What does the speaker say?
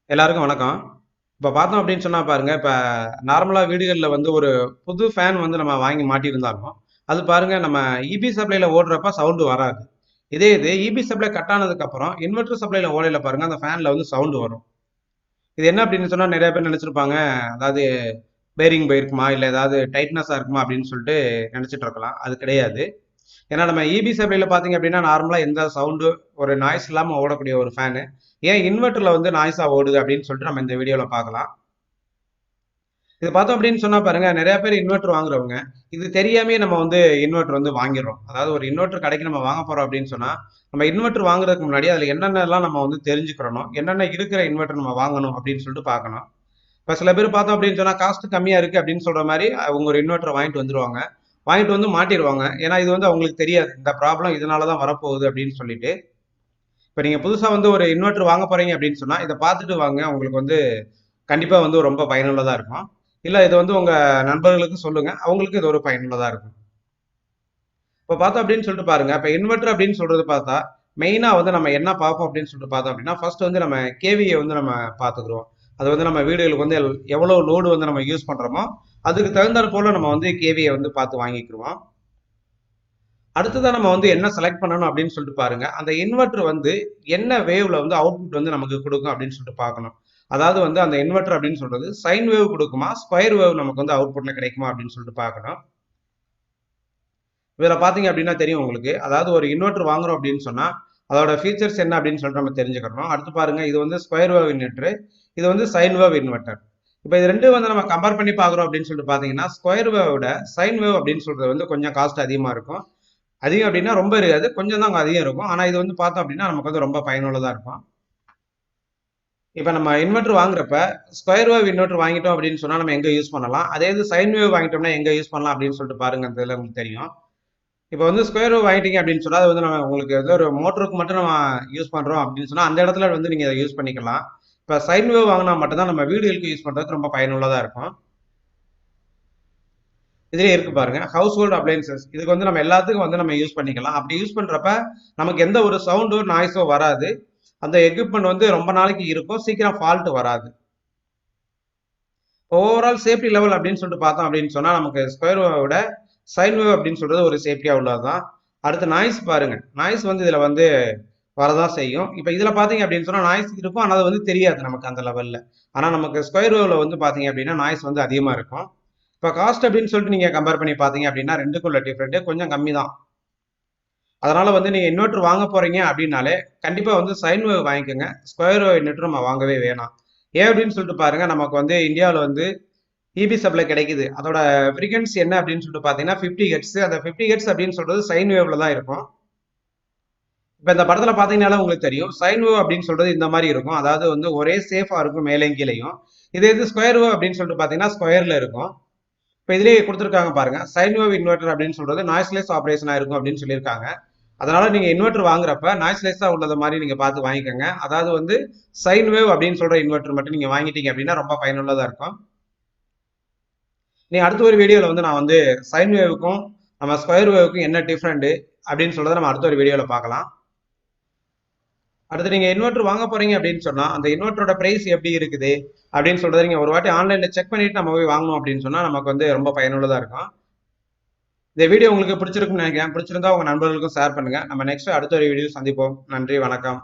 எல்லாருக்கும் வணக்கம். இப்ப பார்த்தோம் அப்படின்னு சொன்னா பாருங்க, இப்ப நார்மலா வீடுகள்ல வந்து ஒரு புது ஃபேன் வந்து நம்ம வாங்கி மாட்டியிருந்தாலும், அது பாருங்க நம்ம ஈபி சப்ளைல ஓடுறப்ப சவுண்ட் வராது. இதே இது ஈபி சப்ளை கட் ஆனதுக்கு அப்புறம் இன்வெர்டர் சப்ளைல ஓடையில பாருங்க அந்த ஃபேன்ல வந்து சவுண்ட் வரும். இது என்ன அப்படின்னு சொன்னா நெறைய பேர் நெனச்சிருப்பாங்க, அதாவது பேரிங் போயிருக்குமா, இல்ல ஏதாவது டைட்னஸா இருக்குமா அப்படின்னு சொல்லிட்டு நெனச்சிட்டு இருக்கலாம். அது கிடையாது. ஏன்னா நம்ம ஈபி சப்ளைல பார்த்தீங்க அப்படின்னா நார்மலா எந்த சவுண்டு ஒரு நாய்ஸ் இல்லாம ஓடக்கூடிய ஒரு ஃபேனு. ஏன் இன்வெர்டர்ல வந்து நாய்ஸா ஓடுது அப்படின்னு சொல்லிட்டு நம்ம இந்த வீடியோல பார்க்கலாம். இது பார்த்தோம் அப்படின்னு சொன்னா பாருங்க, நெறைய பேர் இன்வெர்டர் வாங்குறவங்க, இது தெரியாமயே நம்ம வந்து இன்வெர்டர் வந்து வாங்கிர்றோம். அதாவது ஒரு இன்வெர்டர் கடைக்கு நம்ம வாங்க போறோம் அப்படின்னு சொன்னா, நம்ம இன்வெர்டர் வாங்குறதுக்கு முன்னாடி அதுல என்னென்னலாம் நம்ம வந்து தெரிஞ்சுக்கிறணும், என்னென்ன இருக்கிற இன்வெர்டர் நம்ம வாங்கணும் அப்படின்னு சொல்லிட்டு பார்க்கணும். இப்ப சில பேர் பார்த்தோம் அப்படின்னு சொன்னா, காஸ்ட் கம்மியா இருக்கு அப்படின்னு சொல்ற மாரி அவங்க ஒரு இன்வெர்டர் வாங்கிட்டு வந்துருவாங்க. வாங்கிட்டு வந்து மாட்டிருவாங்க. ஏன்னா இது வந்து அவங்களுக்கு தெரியாது. இந்த ப்ராப்ளம் இதனால தான் வரப்போகுது அப்படின்னு சொல்லிட்டு. இப்ப நீங்க புதுசா வந்து ஒரு இன்வெர்டர் வாங்க போறீங்க அப்படின்னு சொன்னா, இத பார்த்துட்டு வாங்க. உங்களுக்கு வந்து கண்டிப்பா வந்து ரொம்ப பயனுள்ளதா இருக்கும். இல்ல இத வந்து உங்க நண்பர்களுக்கு சொல்லுங்க. அவங்களுக்கு இது ஒரு பயனுள்ளதா இருக்கும். இப்ப பார்த்தோம் அப்படின்னு சொல்லிட்டு பாருங்க. இப்ப இன்வெர்டர் அப்படின்னு சொல்றது பார்த்தா, மெயினா வந்து நம்ம என்ன பார்ப்போம் அப்படின்னு சொல்லிட்டு பார்த்தோம் அப்படின்னா, ஃபர்ஸ்ட் வந்து நம்ம கேவிய வந்து நம்ம பார்த்துக்குருவோம். அது வந்து நம்ம வீடுகளுக்கு வந்து எவ்வளவு லோடு வந்து நம்ம யூஸ் பண்றோமோ, அதுக்கு தகுந்தாற் போல நம்ம வந்து கேவிய வந்து பார்த்து வாங்கிக்கிருவோம். அடுத்ததா நம்ம வந்து என்ன செலக்ட் பண்ணணும் அப்படின்னு சொல்லிட்டு பாருங்க. அந்த இன்வெர்டர் வந்து என்ன வேவ்ல வந்து அவுட்புட் வந்து நமக்கு குடுக்கும் அப்படின்னு சொல்லிட்டு பார்க்கணும். அதாவது வந்து அந்த இன்வெர்டர் அப்படின்னு சொல்றது சைன் வேவ் குடுக்குமா? ஸ்கொயர் வேவ் நமக்கு வந்து அவுட்புட்ல கிடைக்குமா அப்படின்னு சொல்லிட்டு பார்க்கணும். இதுல பார்த்தீங்க அப்படின்னா தெரியும் உங்களுக்கு. அதாவது ஒரு இன்வெர்டர் வாங்குறோம் அப்படின்னு சொன்னா, அதோட ஃபீச்சர்ஸ் என்ன அப்படின்னு சொல்லிட்டு நம்ம தெரிஞ்சுக்கணும். அடுத்து பாருங்க இது வந்து ஸ்கொயர் வேவ் இன்வெர்டர். இது வந்து சைன் வேவ் இன்வெர்டர். இப்ப இது 2 வந்து நம்ம கம்பேர் பண்ணி பார்க்குறோம் அப்படின்னு சொல்லிட்டு பார்த்தீங்கன்னா, ஸ்கொயர் வேவ் விட சைன் வேவ் அப்படின்னு சொல்றது வந்து கொஞ்சம் காஸ்ட் அதிகமா இருக்கும். அதிகம் அப்படின்னா ரொம்ப இருக்காது. கொஞ்சம் தான் அங்க அதிகம் இருக்கும். ஆனா இது வந்து பார்த்தோம் அப்படின்னா, நமக்கு வந்து ரொம்ப பயனுள்ளதா இருக்கும். இப்ப நம்ம இன்வெர்டர் வாங்குறப்ப, ஸ்கொயர் வேவ் இன்வெர்டர் வாங்கிட்டோம் அப்படின்னு சொன்னா நம்ம எங்க யூஸ் பண்ணலாம்? அதே இது சைன் வேவ் வாங்கிட்டோம்னா எங்க யூஸ் பண்ணலாம் அப்படின்னு சொல்லிட்டு பாருங்க. அந்த இதுல உங்களுக்கு தெரியும். இப்ப வந்து ஸ்கொயர் வேவ் வாங்கிட்டீங்க அப்படின்னு சொன்னா, அது வந்து நம்ம உங்களுக்கு ஏதோ ஒரு மோட்டருக்கு மட்டும் நம்ம யூஸ் பண்றோம் அப்படின்னு சொன்னா, அந்த இடத்துல வந்து நீங்க இத யூஸ் பண்ணிக்கலாம். இப்ப சைன் வேவ் வாங்குனா மட்டும் தான் நம்ம வீடுகளுக்கு யூஸ் பண்றதுக்கு ரொம்ப பயனுள்ளதா இருக்கும். இதுலயே இருக்கு பாருங்க. House hold appliances. இதுக்கு வந்து நம்ம எல்லாத்துக்கும் வந்து நம்ம யூஸ் பண்ணிக்கலாம். அப்படி யூஸ் பண்றப்ப, நமக்கு எந்த ஒரு சவுண்டோ, நாய்ஸோ வராது. அந்த எக்யூப்மென்ட் வந்து ரொம்ப நாளைக்கு இருக்கும். சீக்கிரம் ஃபால்ட் வராது. ஓவரால் சேஃப்டி லெவல் அப்படின்னு சொல்லிட்டு பார்த்தோம் அப்படின்னு சொன்னா, நமக்கு ஸ்கொயர் வேவ விட சைன் வேவ் அப்படின்னு சொல்றது ஒரு சேஃப்டியா உள்ளது தான். அடுத்து நாய்ஸ் பாருங்க. நாய்ஸ் வந்து இதுல வந்து வரதான் செய்யும். இப்ப இதுல பார்த்தீங்க அப்படின்னு சொன்னா, நாய்ஸ் இருக்கும். ஆனா அது வந்து தெரியாது நமக்கு அந்த லெவல்ல. ஆனா நமக்கு ஸ்கொயர் வேவ்ல வந்து பார்த்தீங்க அப்படின்னா, நாய்ஸ் வந்து அதிகமா இருக்கும். இப்ப காஸ்ட் அப்படின்னு சொல்லிட்டு நீங்க கம்பேர் பண்ணி பார்த்தீங்க அப்படின்னா, 2க்கும் உள்ள டிஃபரெண்ட் கொஞ்சம் கம்மி தான். அதனால வந்து நீங்க இன்வெர்டர் வாங்க போறீங்க அப்படின்னாலே, கண்டிப்பா வந்து சைன் வேவ் வாங்கிக்கோங்க. ஸ்கொயர் வேவ் இன்வெர்டர் நம்ம வாங்கவே வேணாம். ஏன் அப்படின்னு சொல்லிட்டு பாருங்க, நமக்கு வந்து இந்தியாவுல வந்து ஈபி சப்ளை கிடைக்குது. அதோட ஃப்ரீக்வென்சி என்ன அப்படின்னு சொல்லிட்டு பார்த்தீங்கன்னா, 50 ஹெர்ட்ஸ். அந்த 50 ஹெர்ட்ஸ் அப்படின்னு சொல்றது சைன் வேவ்ல தான் இருக்கும். இப்ப இந்த படத்துல பார்த்தீங்கன்னாலே உங்களுக்கு தெரியும். சைன் வேவ் அப்படின்னு சொல்றது இந்த மாரி இருக்கும். அதாவது வந்து ஒரே சேஃபா இருக்கும் மேலேயும் கீழேயும். இதே இது ஸ்கொயர் வேவ் அப்படின்னு சொல்லிட்டு பார்த்தீங்கன்னா, ஸ்கொயர்ல இருக்கும். இப்ப இதுலயே குடுத்துருக்காங்க பாருங்க. சைன் வேவ் இன்வெர்டர் அப்படின்னு சொல்றது நாய்ஸ்லெஸ் ஆப்பரேஷனா இருக்கும் அப்படின்னு சொல்லியிருக்காங்க. அதனால நீங்க இன்வெர்டர் வாங்குறப்ப நாய்ஸ்லெஸ்ஸா உள்ளத மாரி நீங்க பார்த்து வாங்கிக்கோங்க. அதாவது வந்து சைன் வேவ் அப்படின்னு சொல்ற இன்வெர்டர் மட்டும் நீங்க வாங்கிட்டீங்க அப்படின்னா ரொம்ப பயனுள்ளதா இருக்கும். நீ அடுத்த ஒரு வீடியோல வந்து நான் வந்து சைன் வேவுக்கும் நம்ம ஸ்கொயர் வேவுக்கும் என்ன டிஃபரெண்ட் அப்படின்னு சொல்றத நம்ம அடுத்த ஒரு வீடியோல பார்க்கலாம். அடுத்து நீங்க இன்வெர்டர் வாங்க போறீங்க அப்படின்னு சொன்னா, அந்த இன்வெர்டரோட பிரைஸ் எப்படி இருக்குது அப்படின்னு சொல்றத நீங்க ஒரு வாட்டி ஆன்லைன்ல செக் பண்ணிட்டு நம்ம போய் வாங்கணும் அப்படின்னு சொன்னா நமக்கு வந்து ரொம்ப பயனுள்ளதா இருக்கும். இந்த வீடியோ உங்களுக்கு பிடிச்சிருக்குன்னு நினைக்கிறேன். பிடிச்சிருந்தா உங்க நண்பர்களுக்கும் ஷேர் பண்ணுங்க. நம்ம நெக்ஸ்ட் அடுத்த ஒரு வீடியோ சந்திப்போம். நன்றி, வணக்கம்.